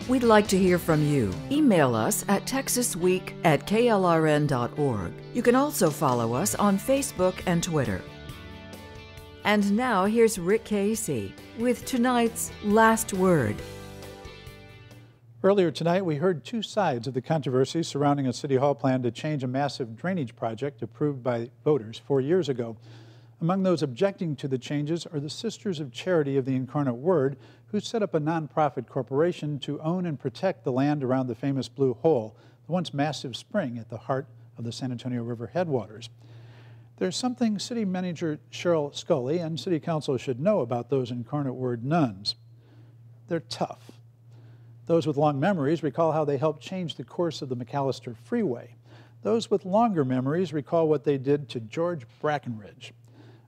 We'd like to hear from you. Email us at texasweek@klrn.org. You can also follow us on Facebook and Twitter. And now here's Rick Casey with tonight's Last Word. Earlier tonight, we heard two sides of the controversy surrounding a City Hall plan to change a massive drainage project approved by voters 4 years ago. Among those objecting to the changes are the Sisters of Charity of the Incarnate Word, who set up a nonprofit corporation to own and protect the land around the famous Blue Hole, the once massive spring at the heart of the San Antonio River headwaters. There's something City Manager Cheryl Scully and City Council should know about those Incarnate Word nuns. They're tough. Those with long memories recall how they helped change the course of the McAllister Freeway. Those with longer memories recall what they did to George Brackenridge.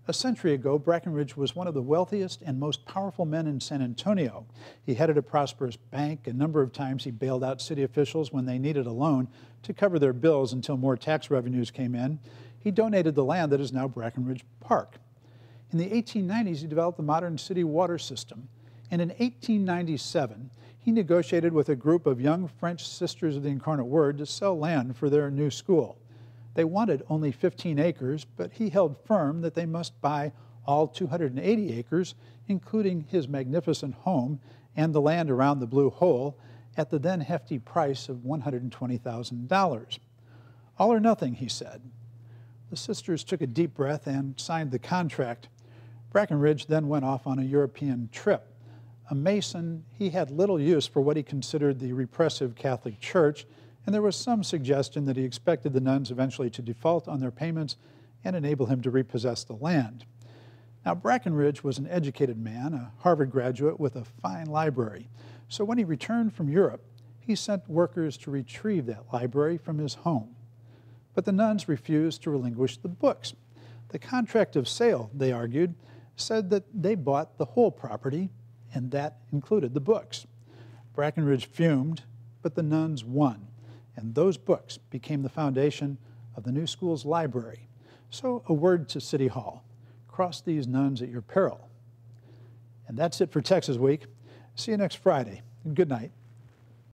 A century ago, Brackenridge was one of the wealthiest and most powerful men in San Antonio. He headed a prosperous bank. A number of times he bailed out city officials when they needed a loan to cover their bills until more tax revenues came in. He donated the land that is now Brackenridge Park. In the 1890s, he developed the modern city water system. And in 1897, he negotiated with a group of young French Sisters of the Incarnate Word to sell land for their new school. They wanted only 15 acres, but he held firm that they must buy all 280 acres, including his magnificent home and the land around the Blue Hole, at the then hefty price of $120,000. All or nothing, he said. The sisters took a deep breath and signed the contract. Brackenridge then went off on a European trip. A Mason, he had little use for what he considered the repressive Catholic Church, and there was some suggestion that he expected the nuns eventually to default on their payments and enable him to repossess the land. Now, Brackenridge was an educated man, a Harvard graduate with a fine library. So when he returned from Europe, he sent workers to retrieve that library from his home. But the nuns refused to relinquish the books. The contract of sale, they argued, said that they bought the whole property, and that included the books. Brackenridge fumed, but the nuns won. And those books became the foundation of the new school's library. So a word to City Hall: cross these nuns at your peril. And that's it for Texas Week. See you next Friday. Good night.